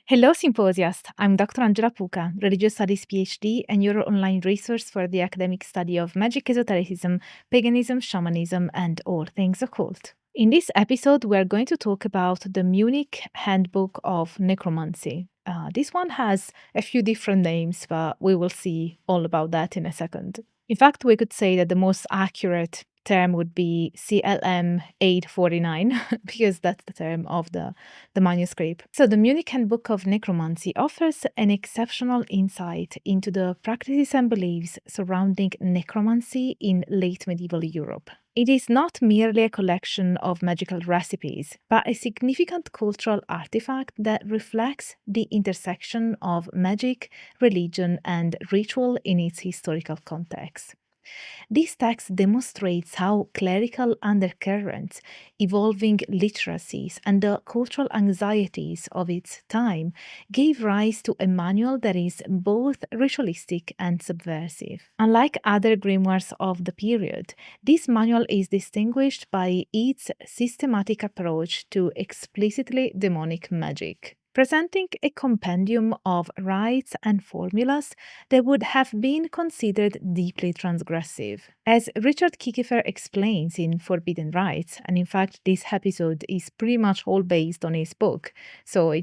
Hello, Symposiast. I'm Dr. Angela Puca, Religious Studies PhD, and your online resource for the academic study of magic, esotericism, paganism, shamanism, and all things occult. In this episode, we're going to talk about the Munich Handbook of Necromancy. This one has a few different names, but we will see all about that in a second. In fact, we could say that the most accurate term would be CLM849, because that's the term of the manuscript. So the Munich Handbook of Necromancy offers an exceptional insight into the practices and beliefs surrounding necromancy in late medieval Europe. It is not merely a collection of magical recipes, but a significant cultural artifact that reflects the intersection of magic, religion, and ritual in its historical context. This text demonstrates how clerical undercurrents, evolving literacies, and the cultural anxieties of its time gave rise to a manual that is both ritualistic and subversive. Unlike other grimoires of the period, this manual is distinguished by its systematic approach to explicitly demonic magic, presenting a compendium of rites and formulas that would have been considered deeply transgressive. As Richard Kieckhefer explains in Forbidden Rites, and in fact this episode is pretty much all based on his book, so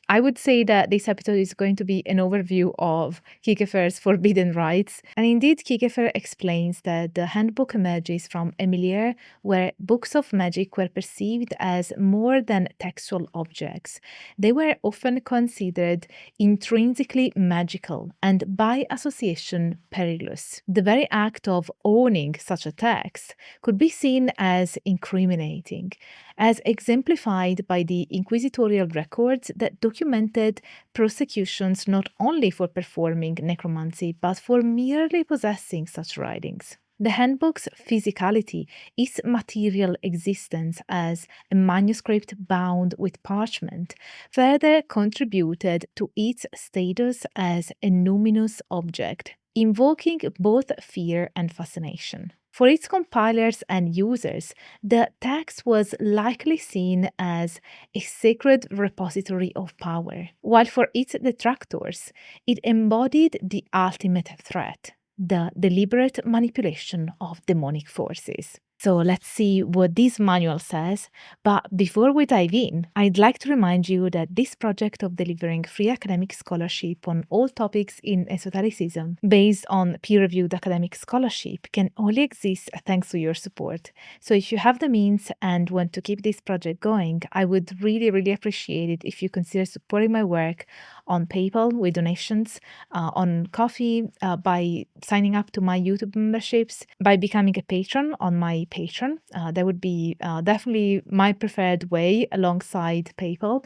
I would say that this episode is going to be an overview of Kieckhefer's Forbidden Rites, and indeed Kieckhefer explains that the handbook emerges from a milieu where books of magic were perceived as more than textual objects. They were often considered intrinsically magical and by association perilous. The very act of owning such a text could be seen as incriminating, as exemplified by the inquisitorial records that documented prosecutions not only for performing necromancy but for merely possessing such writings. The handbook's physicality, its material existence as a manuscript bound with parchment, further contributed to its status as a numinous object, invoking both fear and fascination. For its compilers and users, the text was likely seen as a sacred repository of power, while for its detractors, it embodied the ultimate threat: the deliberate manipulation of demonic forces. So let's see what this manual says. But before we dive in, I'd like to remind you that this project of delivering free academic scholarship on all topics in esotericism, based on peer-reviewed academic scholarship, can only exist thanks to your support. So if you have the means and want to keep this project going, I would really appreciate it if you consider supporting my work on PayPal with donations, on Ko-fi by signing up to my YouTube memberships, by becoming a patron on my Patreon. That would be definitely my preferred way alongside PayPal,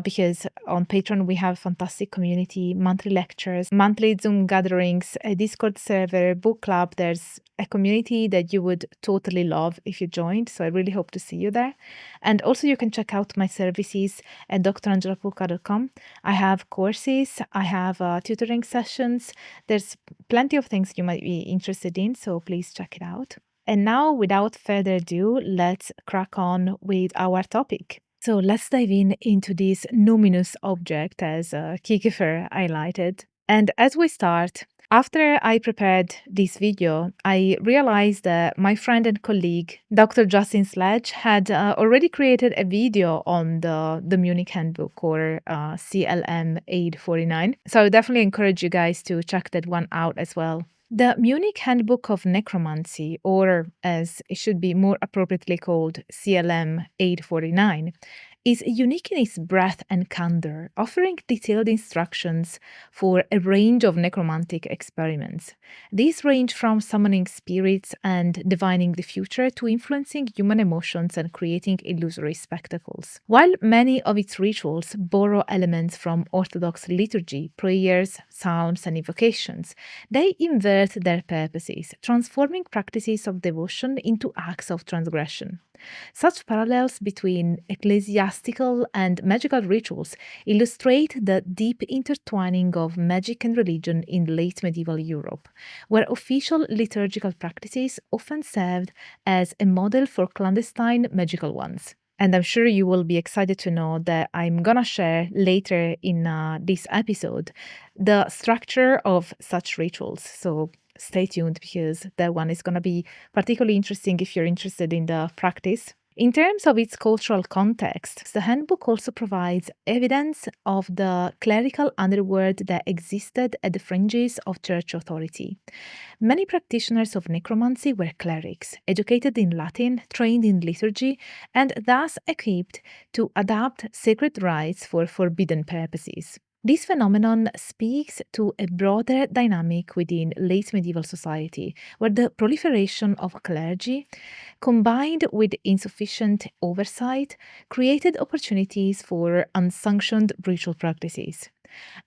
because on Patreon we have a fantastic community, monthly lectures, monthly Zoom gatherings, a Discord server, book club. There's a community that you would totally love if you joined, so I really hope to see you there. And also you can check out my services at drangelapuca.com. I have courses, I have tutoring sessions. There's plenty of things you might be interested in, so please check it out. And now, without further ado, let's crack on with our topic. So let's dive into this numinous object, as Kieckhefer highlighted. And as we start, after I prepared this video, I realized that my friend and colleague, Dr. Justin Sledge, had already created a video on the Munich Handbook, or CLM849. So I would definitely encourage you guys to check that one out as well. The Munich Handbook of Necromancy, or as it should be more appropriately called CLM849, is unique in its breadth and candor, offering detailed instructions for a range of necromantic experiments. These range from summoning spirits and divining the future to influencing human emotions and creating illusory spectacles. While many of its rituals borrow elements from Orthodox liturgy, prayers, psalms, and invocations, they invert their purposes, transforming practices of devotion into acts of transgression. Such parallels between ecclesiastical and magical rituals illustrate the deep intertwining of magic and religion in late medieval Europe, where official liturgical practices often served as a model for clandestine magical ones. And I'm sure you will be excited to know that I'm going to share later in this episode the structure of such rituals. So stay tuned because that one is going to be particularly interesting if you're interested in the practice. In terms of its cultural context, the handbook also provides evidence of the clerical underworld that existed at the fringes of church authority. Many practitioners of necromancy were clerics, educated in Latin, trained in liturgy, and thus equipped to adapt sacred rites for forbidden purposes. This phenomenon speaks to a broader dynamic within late medieval society, where the proliferation of clergy, combined with insufficient oversight, created opportunities for unsanctioned ritual practices.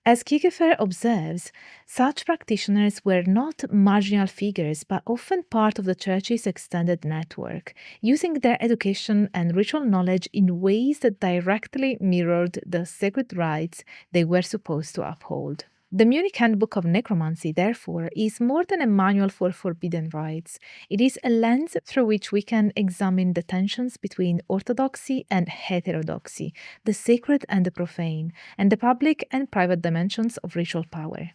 As Kieckhefer observes, such practitioners were not marginal figures but often part of the church's extended network, using their education and ritual knowledge in ways that directly mirrored the sacred rites they were supposed to uphold. The Munich Handbook of Necromancy, therefore, is more than a manual for forbidden rites. It is a lens through which we can examine the tensions between orthodoxy and heterodoxy, the sacred and the profane, and the public and private dimensions of ritual power.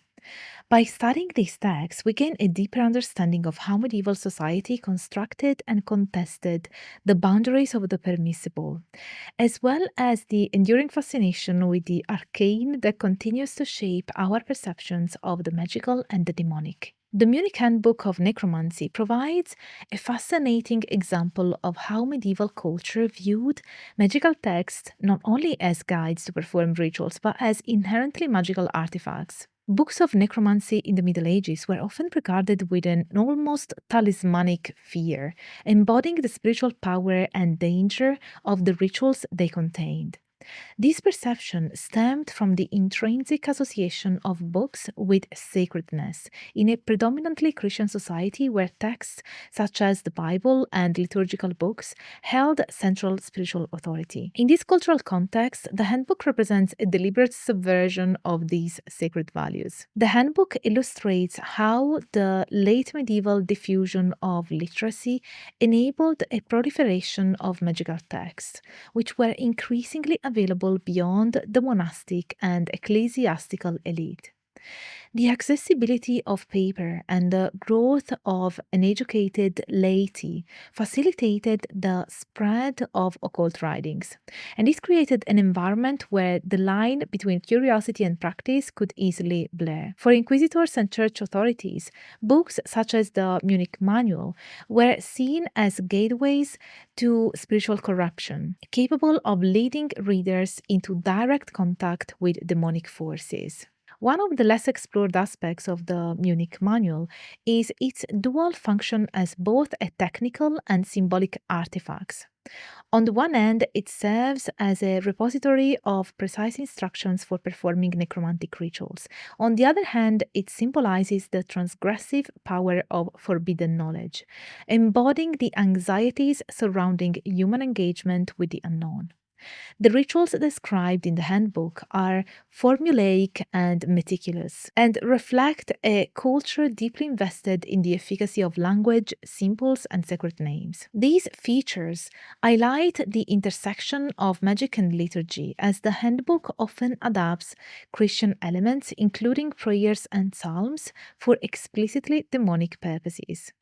By studying these texts, we gain a deeper understanding of how medieval society constructed and contested the boundaries of the permissible, as well as the enduring fascination with the arcane that continues to shape our perceptions of the magical and the demonic. The Munich Handbook of Necromancy provides a fascinating example of how medieval culture viewed magical texts not only as guides to perform rituals but as inherently magical artifacts. Books of necromancy in the Middle Ages were often regarded with an almost talismanic fear, embodying the spiritual power and danger of the rituals they contained. This perception stemmed from the intrinsic association of books with sacredness in a predominantly Christian society where texts such as the Bible and liturgical books held central spiritual authority. In this cultural context, the handbook represents a deliberate subversion of these sacred values. The handbook illustrates how the late medieval diffusion of literacy enabled a proliferation of magical texts, which were increasingly available beyond the monastic and ecclesiastical elite. The accessibility of paper and the growth of an educated laity facilitated the spread of occult writings, and this created an environment where the line between curiosity and practice could easily blur. For inquisitors and church authorities, books such as the Munich Manual were seen as gateways to spiritual corruption, capable of leading readers into direct contact with demonic forces. One of the less explored aspects of the Munich Manual is its dual function as both a technical and symbolic artifact. On the one hand, it serves as a repository of precise instructions for performing necromantic rituals. On the other hand, it symbolizes the transgressive power of forbidden knowledge, embodying the anxieties surrounding human engagement with the unknown. The rituals described in the handbook are formulaic and meticulous and reflect a culture deeply invested in the efficacy of language, symbols, and sacred names. These features highlight the intersection of magic and liturgy, as the handbook often adapts Christian elements, including prayers and psalms, for explicitly demonic purposes.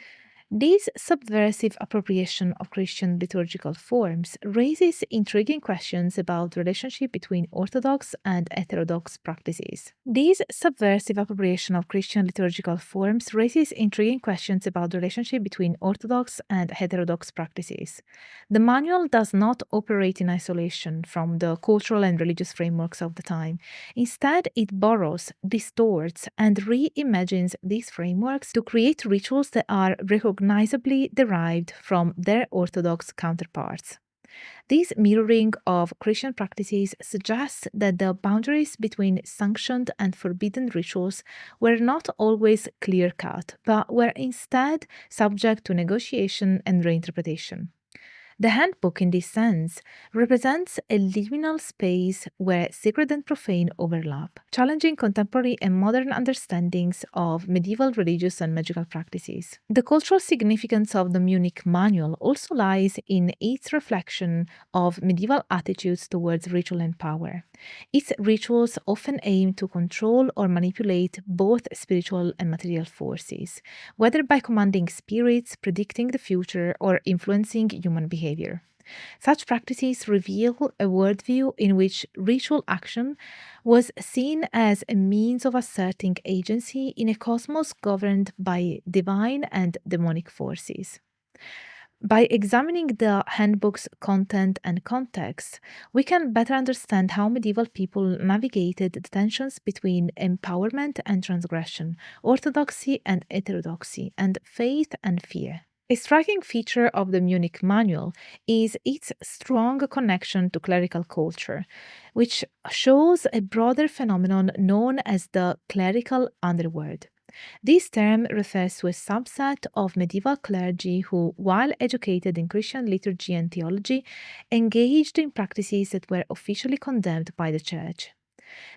This subversive appropriation of Christian liturgical forms raises intriguing questions about the relationship between orthodox and heterodox practices. This subversive appropriation of Christian liturgical forms raises intriguing questions about the relationship between orthodox and heterodox practices. The manual does not operate in isolation from the cultural and religious frameworks of the time. Instead, it borrows, distorts, and reimagines these frameworks to create rituals that are recognizably derived from their orthodox counterparts. This mirroring of Christian practices suggests that the boundaries between sanctioned and forbidden rituals were not always clear cut, but were instead subject to negotiation and reinterpretation. The handbook, in this sense, represents a liminal space where sacred and profane overlap, challenging contemporary and modern understandings of medieval religious and magical practices. The cultural significance of the Munich Manual also lies in its reflection of medieval attitudes towards ritual and power. Its rituals often aim to control or manipulate both spiritual and material forces, whether by commanding spirits, predicting the future, or influencing human behavior. Such practices reveal a worldview in which ritual action was seen as a means of asserting agency in a cosmos governed by divine and demonic forces. By examining the handbook's content and context, we can better understand how medieval people navigated the tensions between empowerment and transgression, orthodoxy and heterodoxy, and faith and fear. A striking feature of the Munich Manual is its strong connection to clerical culture, which shows a broader phenomenon known as the clerical underworld. This term refers to a subset of medieval clergy who, while educated in Christian liturgy and theology, engaged in practices that were officially condemned by the Church.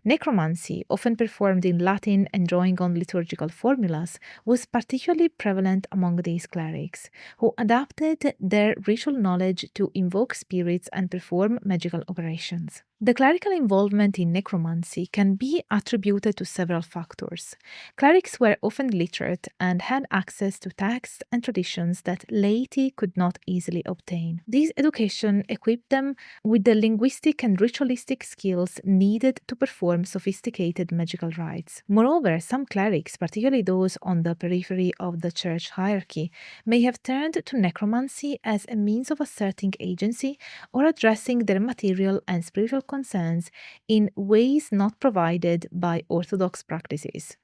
Necromancy, often performed in Latin and drawing on liturgical formulas, was particularly prevalent among these clerics, who adapted their ritual knowledge to invoke spirits and perform magical operations. The clerical involvement in necromancy can be attributed to several factors. Clerics were often literate and had access to texts and traditions that laity could not easily obtain. This education equipped them with the linguistic and ritualistic skills needed to perform sophisticated magical rites. Moreover, some clerics, particularly those on the periphery of the church hierarchy, may have turned to necromancy as a means of asserting agency or addressing their material and spiritual concerns in ways not provided by orthodox practices.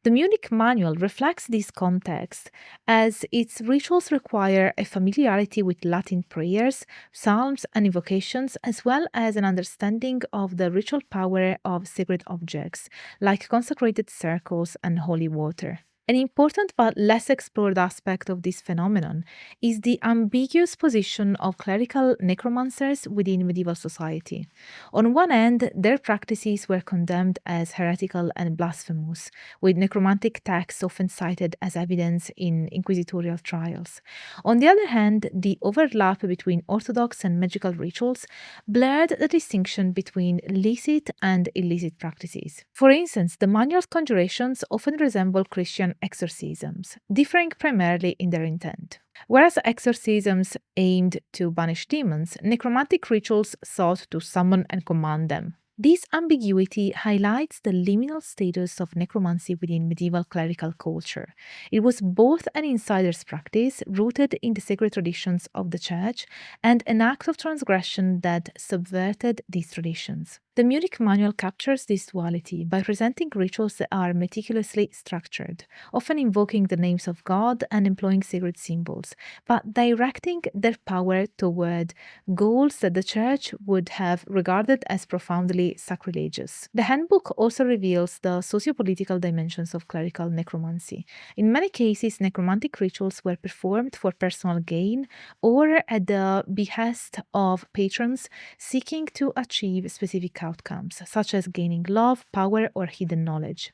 The Munich Manual reflects this context, as its rituals require a familiarity with Latin prayers, psalms, and invocations, as well as an understanding of the ritual power of sacred objects, like consecrated circles and holy water. An important but less explored aspect of this phenomenon is the ambiguous position of clerical necromancers within medieval society. On one end, their practices were condemned as heretical and blasphemous, with necromantic texts often cited as evidence in inquisitorial trials. On the other hand, the overlap between orthodox and magical rituals blurred the distinction between licit and illicit practices. For instance, the manual's conjurations often resemble Christian exorcisms, differing primarily in their intent. Whereas exorcisms aimed to banish demons, necromantic rituals sought to summon and command them. This ambiguity highlights the liminal status of necromancy within medieval clerical culture. It was both an insider's practice rooted in the sacred traditions of the Church and an act of transgression that subverted these traditions. The Munich Manual captures this duality by presenting rituals that are meticulously structured, often invoking the names of God and employing sacred symbols, but directing their power toward goals that the Church would have regarded as profoundly sacrilegious. The handbook also reveals the socio-political dimensions of clerical necromancy. In many cases, necromantic rituals were performed for personal gain or at the behest of patrons seeking to achieve specific outcomes, such as gaining love, power, or hidden knowledge.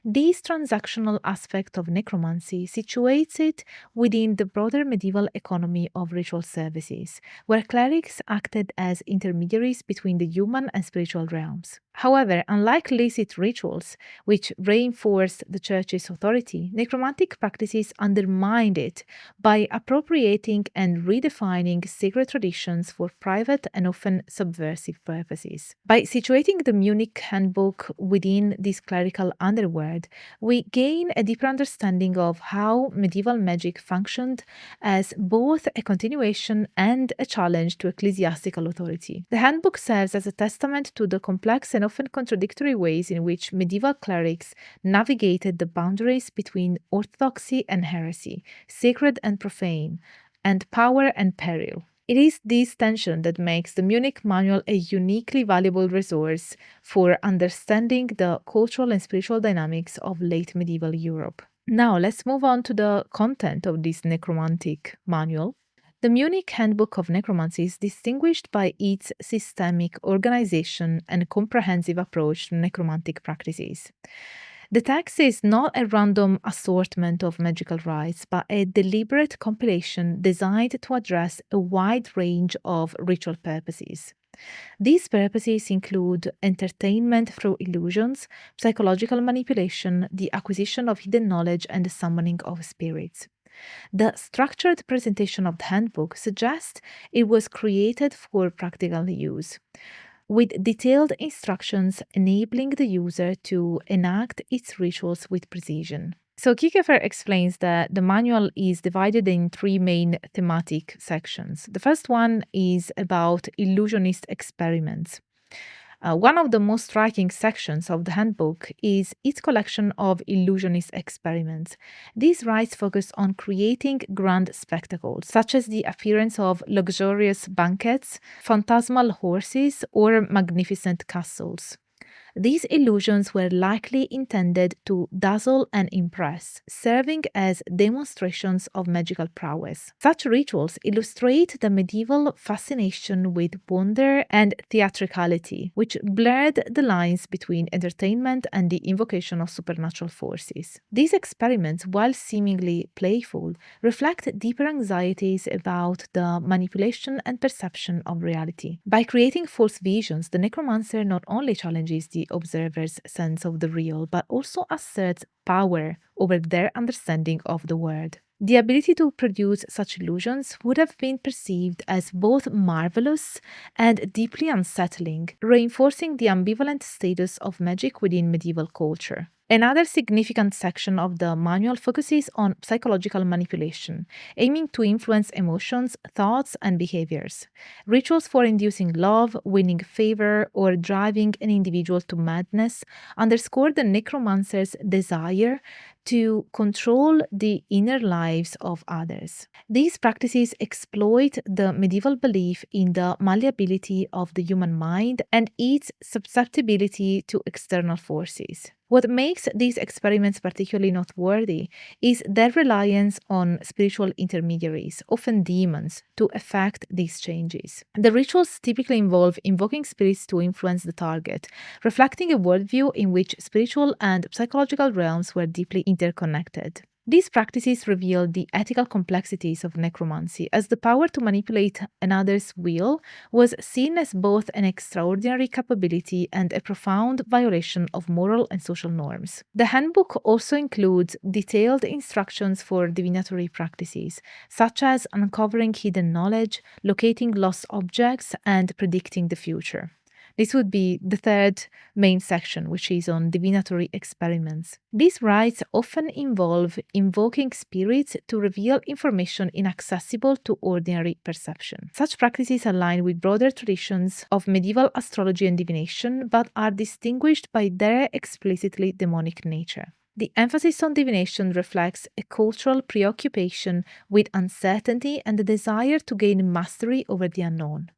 This transactional aspect of necromancy situates it within the broader medieval economy of ritual services, where clerics acted as intermediaries between the human and spiritual realms. However, unlike licit rituals, which reinforced the Church's authority, necromantic practices undermined it by appropriating and redefining sacred traditions for private and often subversive purposes. By situating the Munich Handbook within this clerical underworld, we gain a deeper understanding of how medieval magic functioned as both a continuation and a challenge to ecclesiastical authority. The handbook serves as a testament to the complex and often contradictory ways in which medieval clerics navigated the boundaries between orthodoxy and heresy, sacred and profane, and power and peril. It is this tension that makes the Munich Manual a uniquely valuable resource for understanding the cultural and spiritual dynamics of late medieval Europe. Now, let's move on to the content of this necromantic manual. The Munich Handbook of Necromancy is distinguished by its systemic organization and comprehensive approach to necromantic practices. The text is not a random assortment of magical rites, but a deliberate compilation designed to address a wide range of ritual purposes. These purposes include entertainment through illusions, psychological manipulation, the acquisition of hidden knowledge, and the summoning of spirits. The structured presentation of the handbook suggests it was created for practical use, with detailed instructions enabling the user to enact its rituals with precision. So Kieckhefer explains that the manual is divided in three main thematic sections. The first one is about illusionist experiments. One of the most striking sections of the handbook is its collection of illusionist experiments. These rites focus on creating grand spectacles, such as the appearance of luxurious banquets, phantasmal horses, or magnificent castles. These illusions were likely intended to dazzle and impress, serving as demonstrations of magical prowess. Such rituals illustrate the medieval fascination with wonder and theatricality, which blurred the lines between entertainment and the invocation of supernatural forces. These experiments, while seemingly playful, reflect deeper anxieties about the manipulation and perception of reality. By creating false visions, the necromancer not only challenges the observer's sense of the real, but also asserts power over their understanding of the world. The ability to produce such illusions would have been perceived as both marvelous and deeply unsettling, reinforcing the ambivalent status of magic within medieval culture. Another significant section of the manual focuses on psychological manipulation, aiming to influence emotions, thoughts, and behaviors. Rituals for inducing love, winning favor, or driving an individual to madness underscore the necromancer's desire to control the inner lives of others. These practices exploit the medieval belief in the malleability of the human mind and its susceptibility to external forces. What makes these experiments particularly noteworthy is their reliance on spiritual intermediaries, often demons, to effect these changes. The rituals typically involve invoking spirits to influence the target, reflecting a worldview in which spiritual and psychological realms were deeply interconnected. These practices reveal the ethical complexities of necromancy, as the power to manipulate another's will was seen as both an extraordinary capability and a profound violation of moral and social norms. The handbook also includes detailed instructions for divinatory practices, such as uncovering hidden knowledge, locating lost objects, and predicting the future. This would be the third main section, which is on divinatory experiments. These rites often involve invoking spirits to reveal information inaccessible to ordinary perception. Such practices align with broader traditions of medieval astrology and divination, but are distinguished by their explicitly demonic nature. The emphasis on divination reflects a cultural preoccupation with uncertainty and the desire to gain mastery over the unknown.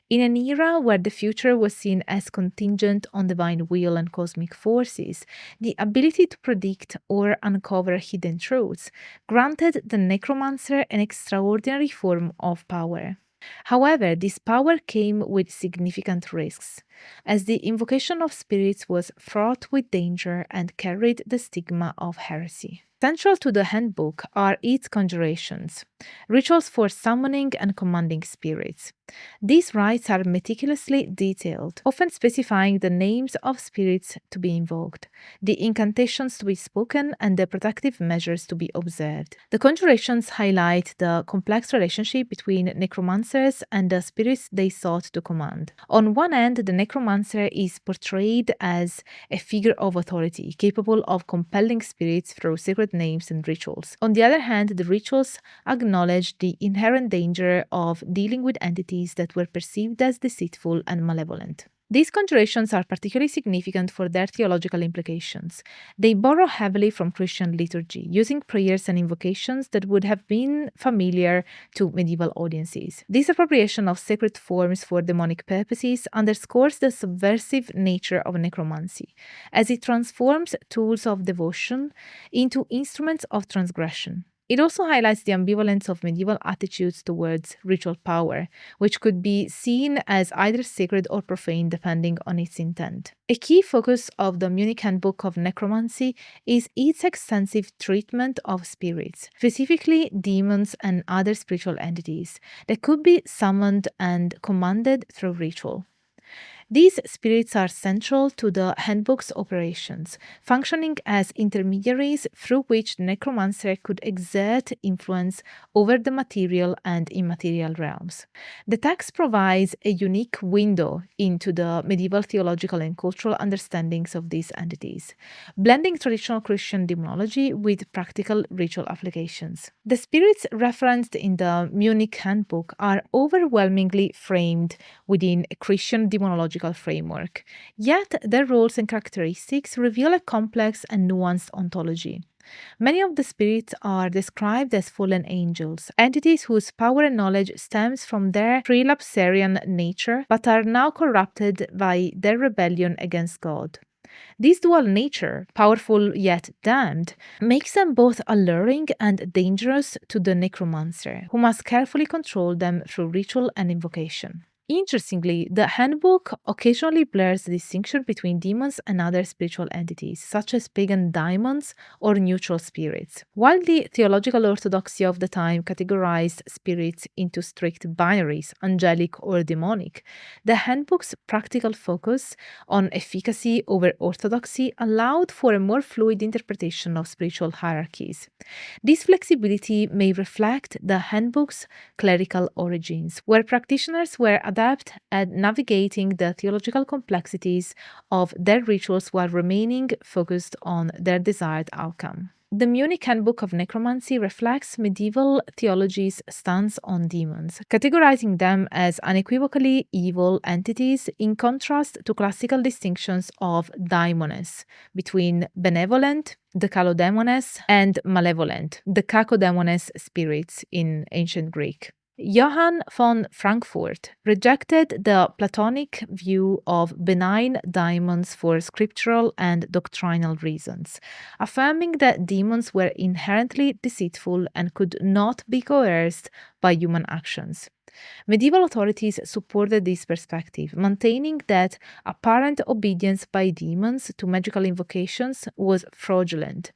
In an era where the future was seen as contingent on divine will and cosmic forces, the ability to predict or uncover hidden truths granted the necromancer an extraordinary form of power. However, this power came with significant risks, as the invocation of spirits was fraught with danger and carried the stigma of heresy. Central to the handbook are its conjurations, rituals for summoning and commanding spirits. These rites are meticulously detailed, often specifying the names of spirits to be invoked, the incantations to be spoken, and the protective measures to be observed. The conjurations highlight the complex relationship between necromancers and the spirits they sought to command. On one end, the necromancer is portrayed as a figure of authority, capable of compelling spirits through sacred names and rituals. On the other hand, the rituals acknowledge the inherent danger of dealing with entities that were perceived as deceitful and malevolent. These conjurations are particularly significant for their theological implications. They borrow heavily from Christian liturgy, using prayers and invocations that would have been familiar to medieval audiences. This appropriation of sacred forms for demonic purposes underscores the subversive nature of necromancy, as it transforms tools of devotion into instruments of transgression. It also highlights the ambivalence of medieval attitudes towards ritual power, which could be seen as either sacred or profane depending on its intent. A key focus of the Munich Handbook of Necromancy is its extensive treatment of spirits, specifically demons and other spiritual entities that could be summoned and commanded through ritual. These spirits are central to the handbook's operations, functioning as intermediaries through which the necromancer could exert influence over the material and immaterial realms. The text provides a unique window into the medieval theological and cultural understandings of these entities, blending traditional Christian demonology with practical ritual applications. The spirits referenced in the Munich Handbook are overwhelmingly framed within a Christian demonological framework, yet their roles and characteristics reveal a complex and nuanced ontology. Many of the spirits are described as fallen angels, entities whose power and knowledge stems from their pre-lapsarian nature but are now corrupted by their rebellion against God. This dual nature, powerful yet damned, makes them both alluring and dangerous to the necromancer, who must carefully control them through ritual and invocation. Interestingly, the handbook occasionally blurs the distinction between demons and other spiritual entities, such as pagan daimons or neutral spirits. While the theological orthodoxy of the time categorized spirits into strict binaries, angelic or demonic, the handbook's practical focus on efficacy over orthodoxy allowed for a more fluid interpretation of spiritual hierarchies. This flexibility may reflect the handbook's clerical origins, where practitioners were adept at navigating the theological complexities of their rituals while remaining focused on their desired outcome. The Munich Handbook of Necromancy reflects medieval theology's stance on demons, categorizing them as unequivocally evil entities in contrast to classical distinctions of daimones between benevolent, the kalodemones, and malevolent, the kakodemones spirits in ancient Greek. Johann von Frankfurt rejected the Platonic view of benign daemons for scriptural and doctrinal reasons, affirming that demons were inherently deceitful and could not be coerced by human actions. Medieval authorities supported this perspective, maintaining that apparent obedience by demons to magical invocations was fraudulent,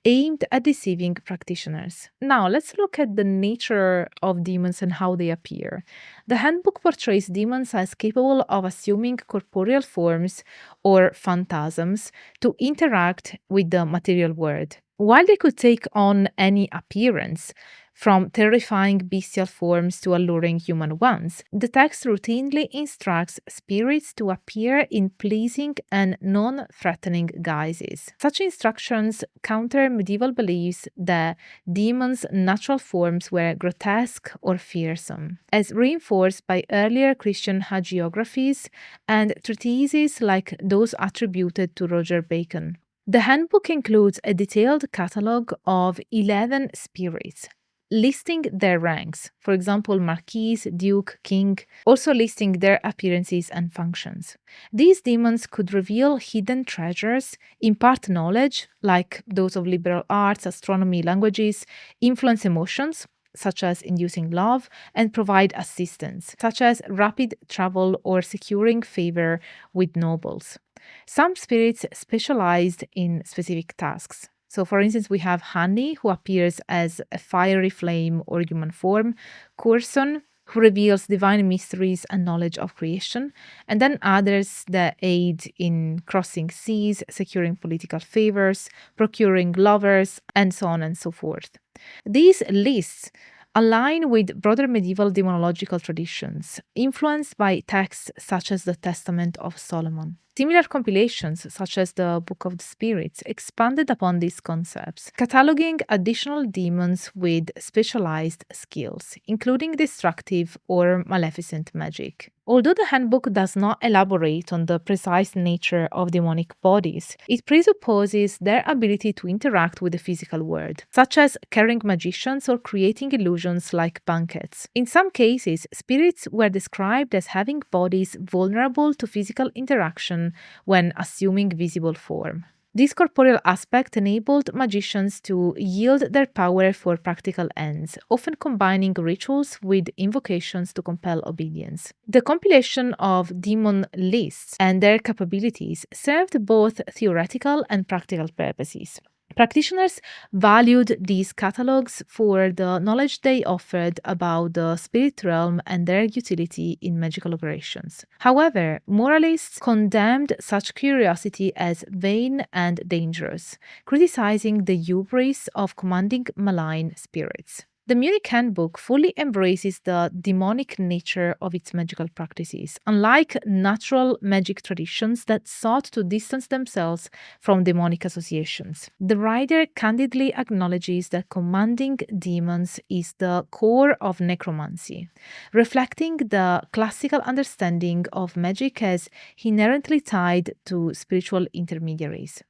aimed at deceiving practitioners. Now, let's look at the nature of demons and how they appear. The handbook portrays demons as capable of assuming corporeal forms or phantasms to interact with the material world. While they could take on any appearance, from terrifying bestial forms to alluring human ones, the text routinely instructs spirits to appear in pleasing and non-threatening guises. Such instructions counter medieval beliefs that demons' natural forms were grotesque or fearsome, as reinforced by earlier Christian hagiographies and treatises like those attributed to Roger Bacon. The handbook includes a detailed catalogue of 11 spirits, listing their ranks, for example, marquis, duke, king, also listing their appearances and functions. These demons could reveal hidden treasures, impart knowledge, like those of liberal arts, astronomy, languages, influence emotions, such as inducing love, and provide assistance, such as rapid travel or securing favor with nobles. Some spirits specialized in specific tasks. So, for instance, we have Hani, who appears as a fiery flame or human form, Curson, who reveals divine mysteries and knowledge of creation, and then others that aid in crossing seas, securing political favors, procuring lovers, and so on and so forth. These lists align with broader medieval demonological traditions, influenced by texts such as the Testament of Solomon. Similar compilations, such as the Book of the Spirits, expanded upon these concepts, cataloging additional demons with specialized skills, including destructive or maleficent magic. Although the handbook does not elaborate on the precise nature of demonic bodies, it presupposes their ability to interact with the physical world, such as carrying magicians or creating illusions like Banquets. In some cases, spirits were described as having bodies vulnerable to physical interaction when assuming visible form. This corporeal aspect enabled magicians to yield their power for practical ends, often combining rituals with invocations to compel obedience. The compilation of demon lists and their capabilities served both theoretical and practical purposes. Practitioners valued these catalogs for the knowledge they offered about the spirit realm and their utility in magical operations. However, moralists condemned such curiosity as vain and dangerous, criticizing the hubris of commanding malign spirits. The Munich Handbook fully embraces the demonic nature of its magical practices, unlike natural magic traditions that sought to distance themselves from demonic associations. The writer candidly acknowledges that commanding demons is the core of necromancy, reflecting the classical understanding of magic as inherently tied to spiritual intermediaries.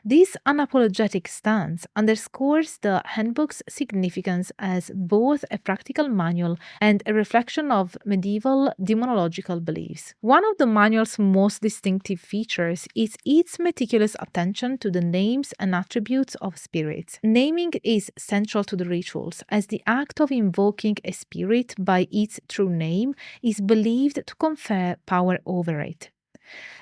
This unapologetic stance underscores the handbook's significance as both a practical manual and a reflection of medieval demonological beliefs. One of the manual's most distinctive features is its meticulous attention to the names and attributes of spirits. Naming is central to the rituals, as the act of invoking a spirit by its true name is believed to confer power over it.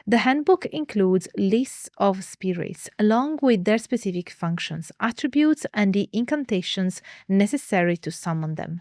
The handbook includes lists of spirits, along with their specific functions, attributes, and the incantations necessary to summon them.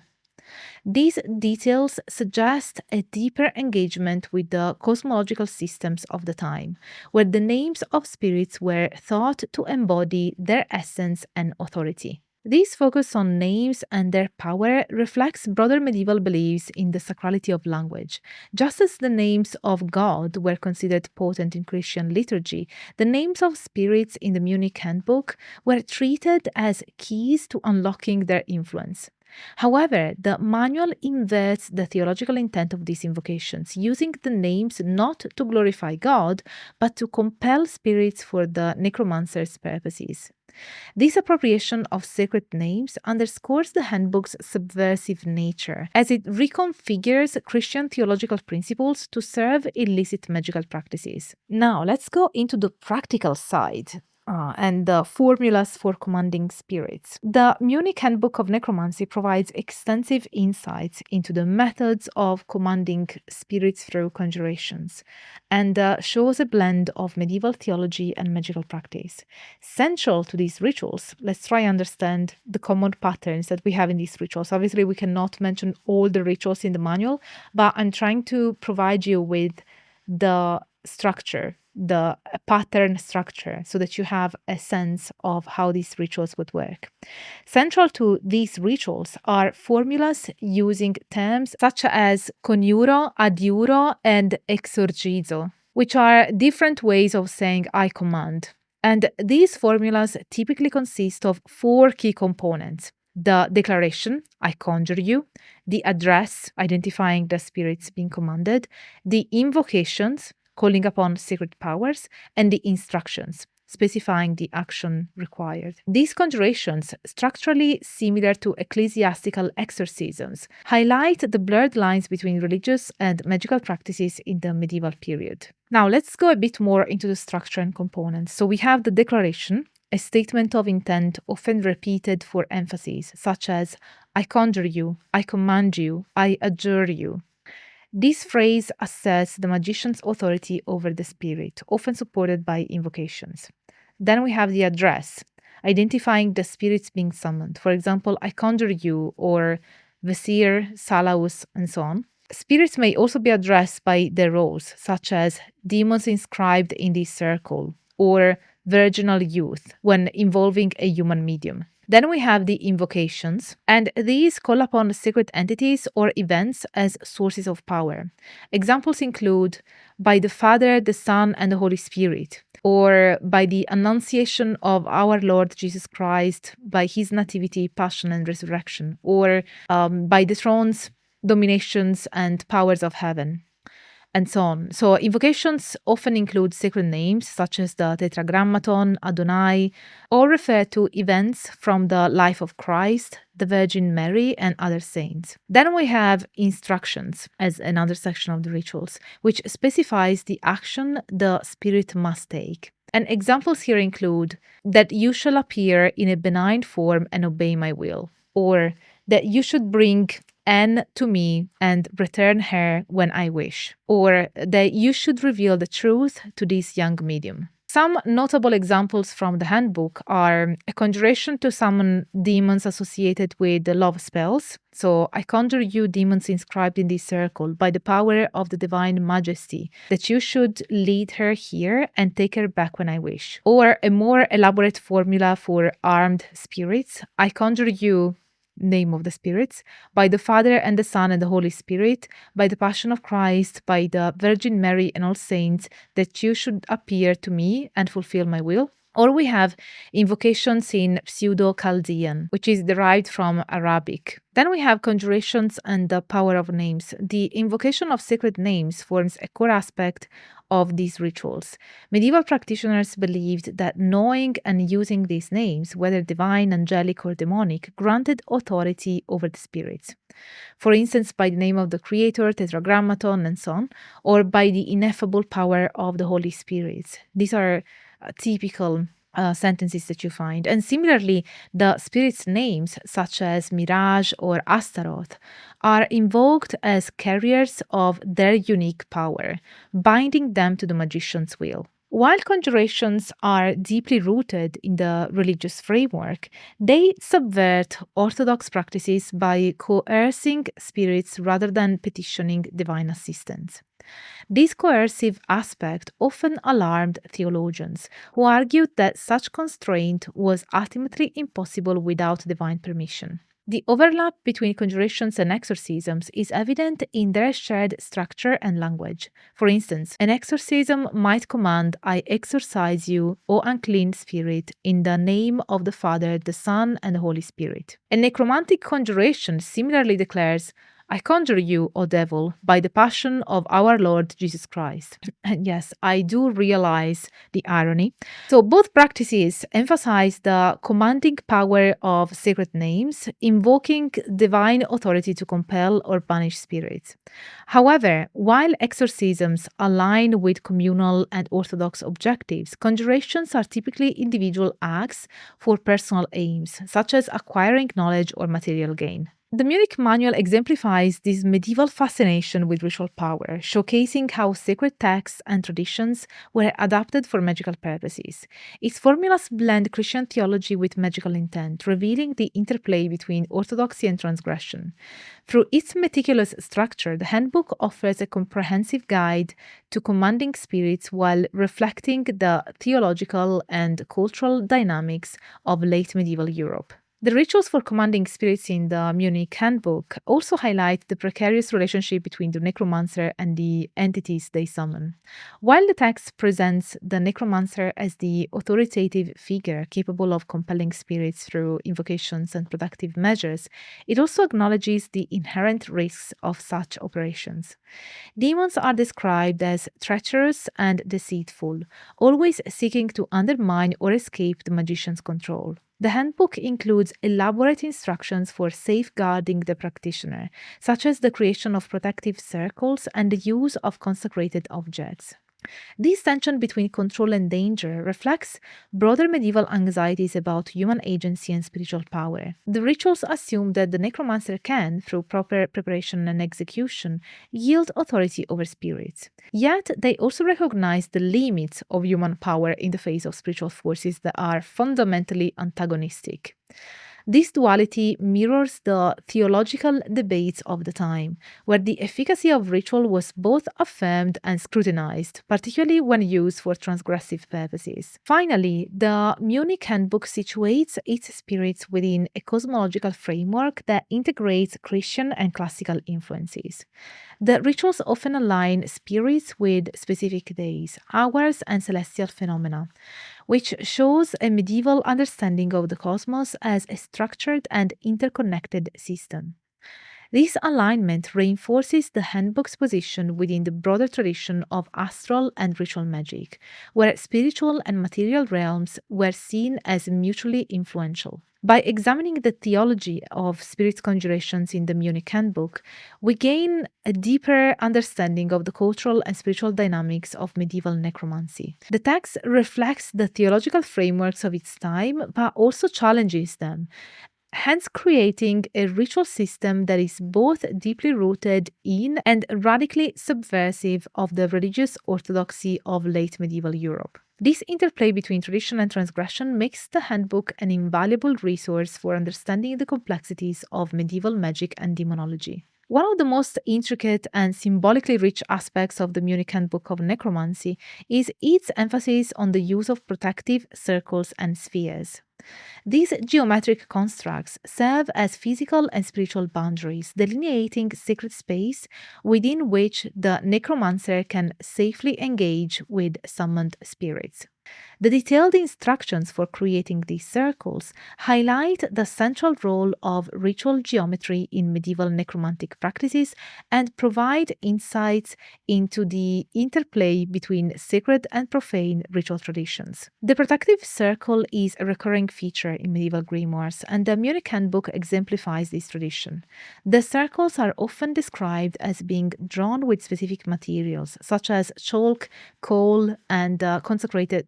These details suggest a deeper engagement with the cosmological systems of the time, where the names of spirits were thought to embody their essence and authority. This focus on names and their power reflects broader medieval beliefs in the sacrality of language. Just as the names of God were considered potent in Christian liturgy, the names of spirits in the Munich Handbook were treated as keys to unlocking their influence. However, the manual inverts the theological intent of these invocations, using the names not to glorify God, but to compel spirits for the necromancer's purposes. This appropriation of sacred names underscores the handbook's subversive nature, as it reconfigures Christian theological principles to serve illicit magical practices. Now, let's go into the practical side. And the formulas for commanding spirits. The Munich Handbook of Necromancy provides extensive insights into the methods of commanding spirits through conjurations and shows a blend of medieval theology and magical practice. Central to these rituals, let's try and understand the common patterns that we have in these rituals. Obviously, we cannot mention all the rituals in the manual, but I'm trying to provide you with the structure, the pattern structure, so that you have a sense of how these rituals would work. Central to these rituals are formulas using terms such as conjuro, adjuro, and exorcizo, which are different ways of saying I command. And these formulas typically consist of four key components: the declaration, I conjure you; the address, identifying the spirits being commanded; the invocations, calling upon sacred powers; and the instructions, specifying the action required. These conjurations, structurally similar to ecclesiastical exorcisms, highlight the blurred lines between religious and magical practices in the medieval period. Now, let's go a bit more into the structure and components. So we have the declaration, a statement of intent often repeated for emphasis, such as I conjure you, I command you, I adjure you. This phrase asserts the magician's authority over the spirit, often supported by invocations. Then we have the address, identifying the spirits being summoned. For example, I conjure you, or Vesir, Salaus, and so on. Spirits may also be addressed by their roles, such as demons inscribed in this circle, or virginal youth, when involving a human medium. Then we have the invocations, and these call upon sacred entities or events as sources of power. Examples include by the Father, the Son, and the Holy Spirit, or by the Annunciation of our Lord Jesus Christ, by his nativity, passion, and resurrection, or by the thrones, dominations, and powers of heaven, and so on. So invocations often include sacred names such as the Tetragrammaton, Adonai, or refer to events from the life of Christ, the Virgin Mary, and other saints. Then we have instructions as another section of the rituals, which specifies the action the spirit must take. And examples here include that you shall appear in a benign form and obey my will, or that you should bring Anne to me and return her when I wish, or that you should reveal the truth to this young medium. Some notable examples from the handbook are a conjuration to summon demons associated with the love spells. So, I conjure you demons inscribed in this circle by the power of the divine majesty, that you should lead her here and take her back when I wish. Or a more elaborate formula for armed spirits. I conjure you, name of the spirits, by the Father and the Son and the Holy Spirit, by the Passion of Christ, by the Virgin Mary and all saints, that you should appear to me and fulfill my will. Or we have invocations in Pseudo-Chaldean, which is derived from Arabic. Then we have conjurations and the power of names. The invocation of sacred names forms a core aspect of these rituals. Medieval practitioners believed that knowing and using these names, whether divine, angelic, or demonic, granted authority over the spirits. For instance, by the name of the Creator, Tetragrammaton, and so on, or by the ineffable power of the Holy Spirits. These are typical sentences that you find. And similarly, the spirits' names, such as Mirage or Astaroth, are invoked as carriers of their unique power, binding them to the magician's will. While conjurations are deeply rooted in the religious framework, they subvert orthodox practices by coercing spirits rather than petitioning divine assistance. This coercive aspect often alarmed theologians, who argued that such constraint was ultimately impossible without divine permission. The overlap between conjurations and exorcisms is evident in their shared structure and language. For instance, an exorcism might command, I exorcise you, O unclean spirit, in the name of the Father, the Son, and the Holy Spirit. A necromantic conjuration similarly declares, I conjure you, O devil, by the passion of our Lord Jesus Christ. And yes, I do realize the irony. So both practices emphasize the commanding power of sacred names, invoking divine authority to compel or punish spirits. However, while exorcisms align with communal and orthodox objectives, conjurations are typically individual acts for personal aims, such as acquiring knowledge or material gain. The Munich Manual exemplifies this medieval fascination with ritual power, showcasing how sacred texts and traditions were adapted for magical purposes. Its formulas blend Christian theology with magical intent, revealing the interplay between orthodoxy and transgression. Through its meticulous structure, the handbook offers a comprehensive guide to commanding spirits while reflecting the theological and cultural dynamics of late medieval Europe. The rituals for commanding spirits in the Munich Handbook also highlight the precarious relationship between the necromancer and the entities they summon. While the text presents the necromancer as the authoritative figure capable of compelling spirits through invocations and protective measures, it also acknowledges the inherent risks of such operations. Demons are described as treacherous and deceitful, always seeking to undermine or escape the magician's control. The handbook includes elaborate instructions for safeguarding the practitioner, such as the creation of protective circles and the use of consecrated objects. This tension between control and danger reflects broader medieval anxieties about human agency and spiritual power. The rituals assume that the necromancer can, through proper preparation and execution, yield authority over spirits. Yet, they also recognize the limits of human power in the face of spiritual forces that are fundamentally antagonistic. This duality mirrors the theological debates of the time, where the efficacy of ritual was both affirmed and scrutinized, particularly when used for transgressive purposes. Finally, the Munich Handbook situates its spirits within a cosmological framework that integrates Christian and classical influences. The rituals often align spirits with specific days, hours, and celestial phenomena, which shows a medieval understanding of the cosmos as a structured and interconnected system. This alignment reinforces the handbook's position within the broader tradition of astral and ritual magic, where spiritual and material realms were seen as mutually influential. By examining the theology of spirit conjurations in the Munich Handbook, we gain a deeper understanding of the cultural and spiritual dynamics of medieval necromancy. The text reflects the theological frameworks of its time, but also challenges them, hence creating a ritual system that is both deeply rooted in and radically subversive of the religious orthodoxy of late medieval Europe. This interplay between tradition and transgression makes the handbook an invaluable resource for understanding the complexities of medieval magic and demonology. One of the most intricate and symbolically rich aspects of the Munich Handbook of Necromancy is its emphasis on the use of protective circles and spheres. These geometric constructs serve as physical and spiritual boundaries, delineating sacred space within which the necromancer can safely engage with summoned spirits. The detailed instructions for creating these circles highlight the central role of ritual geometry in medieval necromantic practices and provide insights into the interplay between sacred and profane ritual traditions. The protective circle is a recurring feature in medieval grimoires, and the Munich Handbook exemplifies this tradition. The circles are often described as being drawn with specific materials, such as chalk, coal, and consecrated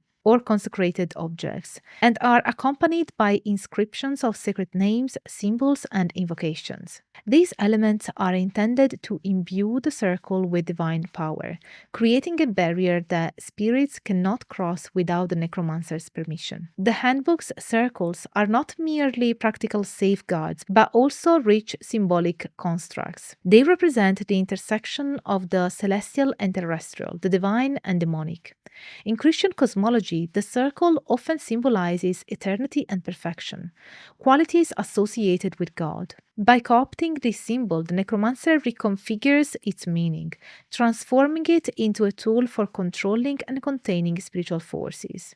objects, and are accompanied by inscriptions of sacred names, symbols, and invocations. These elements are intended to imbue the circle with divine power, creating a barrier that spirits cannot cross without the necromancer's permission. The handbook's circles are not merely practical safeguards, but also rich symbolic constructs. They represent the intersection of the celestial and terrestrial, the divine and demonic. In Christian cosmology, the circle often symbolizes eternity and perfection, qualities associated with God. By co-opting this symbol, the necromancer reconfigures its meaning, transforming it into a tool for controlling and containing spiritual forces.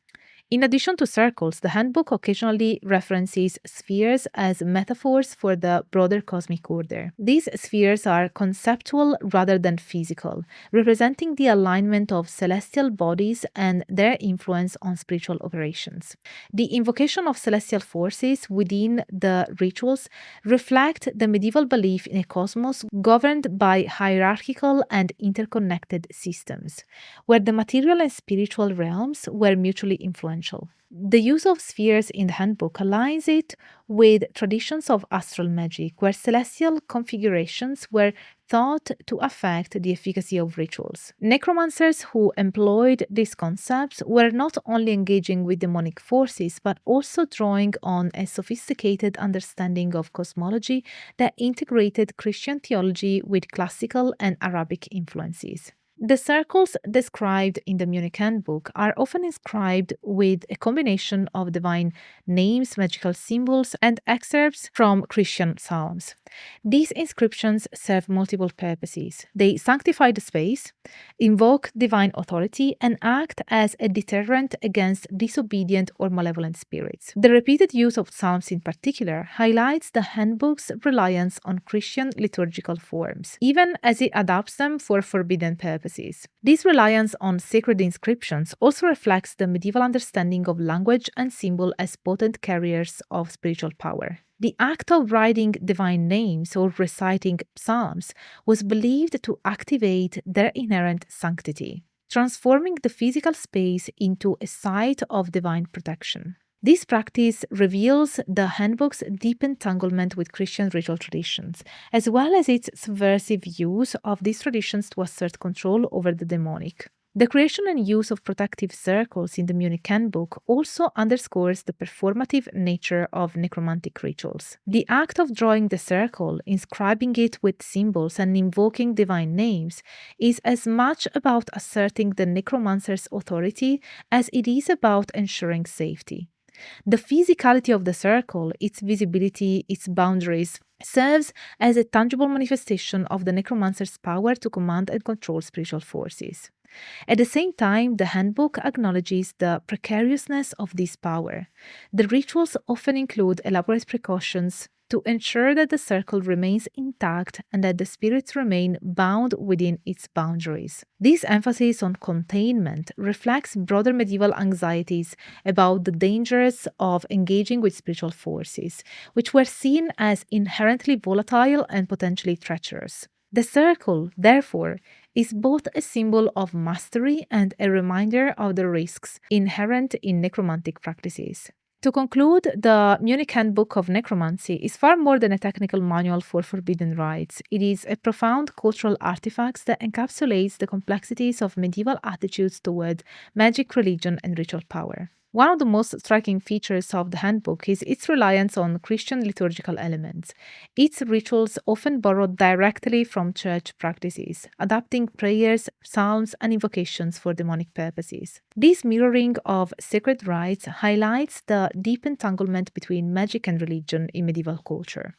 In addition to circles, the handbook occasionally references spheres as metaphors for the broader cosmic order. These spheres are conceptual rather than physical, representing the alignment of celestial bodies and their influence on spiritual operations. The invocation of celestial forces within the rituals reflect the medieval belief in a cosmos governed by hierarchical and interconnected systems, where the material and spiritual realms were mutually influential. The use of spheres in the handbook aligns it with traditions of astral magic, where celestial configurations were thought to affect the efficacy of rituals. Necromancers who employed these concepts were not only engaging with demonic forces, but also drawing on a sophisticated understanding of cosmology that integrated Christian theology with classical and Arabic influences. The circles described in the Munich Handbook are often inscribed with a combination of divine names, magical symbols, and excerpts from Christian psalms. These inscriptions serve multiple purposes. They sanctify the space, invoke divine authority, and act as a deterrent against disobedient or malevolent spirits. The repeated use of psalms in particular highlights the handbook's reliance on Christian liturgical forms, even as it adapts them for forbidden purposes. This reliance on sacred inscriptions also reflects the medieval understanding of language and symbol as potent carriers of spiritual power. The act of writing divine names or reciting psalms was believed to activate their inherent sanctity, transforming the physical space into a site of divine protection. This practice reveals the handbook's deep entanglement with Christian ritual traditions, as well as its subversive use of these traditions to assert control over the demonic. The creation and use of protective circles in the Munich Handbook also underscores the performative nature of necromantic rituals. The act of drawing the circle, inscribing it with symbols, and invoking divine names is as much about asserting the necromancer's authority as it is about ensuring safety. The physicality of the circle, its visibility, its boundaries, serves as a tangible manifestation of the necromancer's power to command and control spiritual forces. At the same time, the handbook acknowledges the precariousness of this power. The rituals often include elaborate precautions, to ensure that the circle remains intact and that the spirits remain bound within its boundaries. This emphasis on containment reflects broader medieval anxieties about the dangers of engaging with spiritual forces, which were seen as inherently volatile and potentially treacherous. The circle, therefore, is both a symbol of mastery and a reminder of the risks inherent in necromantic practices. To conclude, the Munich Handbook of Necromancy is far more than a technical manual for forbidden rites. It is a profound cultural artifact that encapsulates the complexities of medieval attitudes toward magic, religion, and ritual power. One of the most striking features of the handbook is its reliance on Christian liturgical elements. Its rituals often borrowed directly from church practices, adapting prayers, psalms, and invocations for demonic purposes. This mirroring of sacred rites highlights the deep entanglement between magic and religion in medieval culture.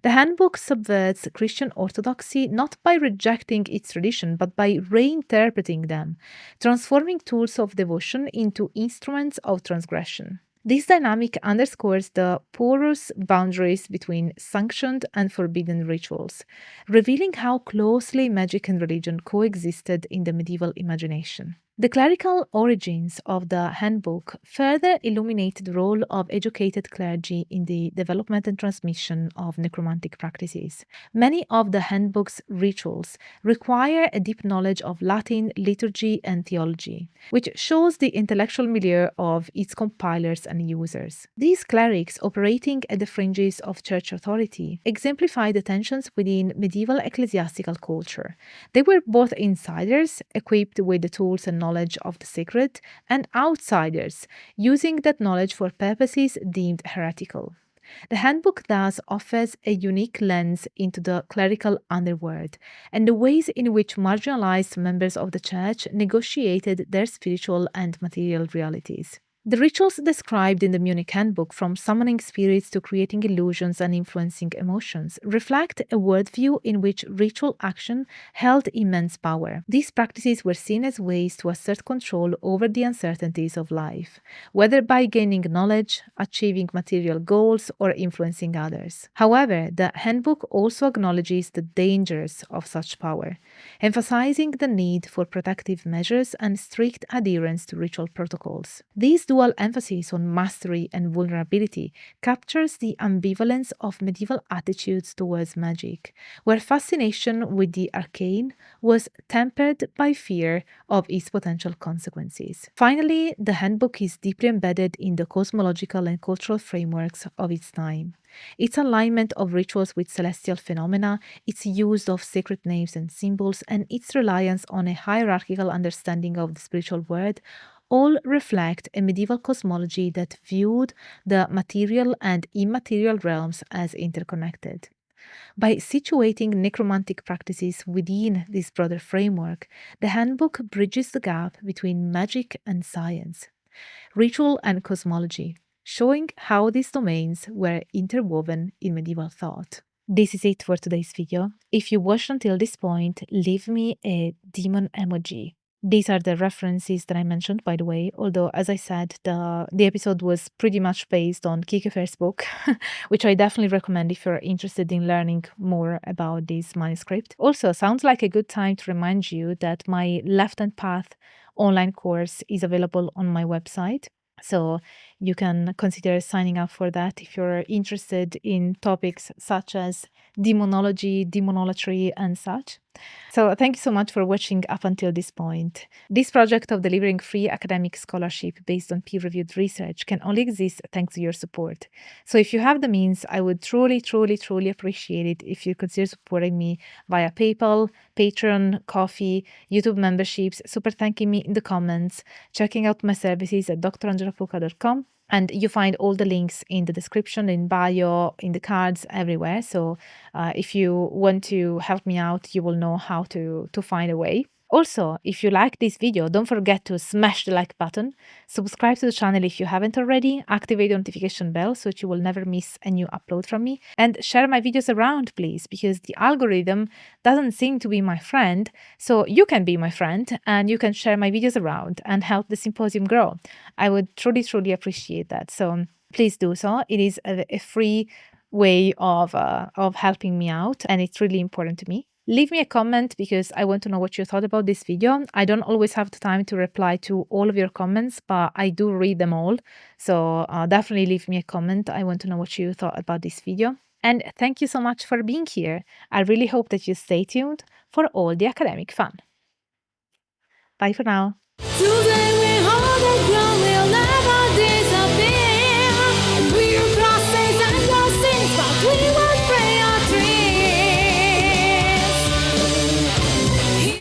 The handbook subverts Christian orthodoxy not by rejecting its tradition, but by reinterpreting them, transforming tools of devotion into instruments of transgression. This dynamic underscores the porous boundaries between sanctioned and forbidden rituals, revealing how closely magic and religion coexisted in the medieval imagination. The clerical origins of the handbook further illuminate the role of educated clergy in the development and transmission of necromantic practices. Many of the handbook's rituals require a deep knowledge of Latin, liturgy, and theology, which shows the intellectual milieu of its compilers and users. These clerics, operating at the fringes of church authority, exemplify the tensions within medieval ecclesiastical culture. They were both insiders, equipped with the tools and knowledge of the sacred, and outsiders, using that knowledge for purposes deemed heretical. The handbook thus offers a unique lens into the clerical underworld and the ways in which marginalized members of the church negotiated their spiritual and material realities. The rituals described in the Munich Handbook, from summoning spirits to creating illusions and influencing emotions, reflect a worldview in which ritual action held immense power. These practices were seen as ways to assert control over the uncertainties of life, whether by gaining knowledge, achieving material goals, or influencing others. However, the handbook also acknowledges the dangers of such power, emphasizing the need for protective measures and strict adherence to ritual protocols. These dual emphasis on mastery and vulnerability captures the ambivalence of medieval attitudes towards magic, where fascination with the arcane was tempered by fear of its potential consequences. Finally, the handbook is deeply embedded in the cosmological and cultural frameworks of its time. Its alignment of rituals with celestial phenomena, its use of sacred names and symbols, and its reliance on a hierarchical understanding of the spiritual world all reflect a medieval cosmology that viewed the material and immaterial realms as interconnected. By situating necromantic practices within this broader framework, the handbook bridges the gap between magic and science, ritual and cosmology, showing how these domains were interwoven in medieval thought. This is it for today's video. If you watched until this point, leave me a demon emoji. These are the references that I mentioned, by the way, although, as I said, the episode was pretty much based on Kieckhefer's book, which I definitely recommend if you're interested in learning more about this manuscript. Also, sounds like a good time to remind you that my Left Hand Path online course is available on my website. So you can consider signing up for that if you're interested in topics such as demonology, demonolatry, and such. So thank you so much for watching up until this point. This project of delivering free academic scholarship based on peer-reviewed research can only exist thanks to your support. So if you have the means, I would truly appreciate it if you consider supporting me via PayPal, Patreon, Ko-fi, YouTube memberships, super thanking me in the comments, checking out my services at drangelapuka.com. And you find all the links in the description, in bio, in the cards, everywhere. So if you want to help me out, you will know how to find a way. Also, if you like this video, don't forget to smash the like button, subscribe to the channel if you haven't already, activate the notification bell so that you will never miss a new upload from me, and share my videos around, please, because the algorithm doesn't seem to be my friend, so you can be my friend and you can share my videos around and help the Symposium grow. I would truly appreciate that, so please do so. It is a free way of helping me out, and it's really important to me. Leave me a comment because I want to know what you thought about this video. I don't always have the time to reply to all of your comments, but I do read them all. So definitely leave me a comment. I want to know what you thought about this video. And thank you so much for being here. I really hope that you stay tuned for all the academic fun. Bye for now. Today we hold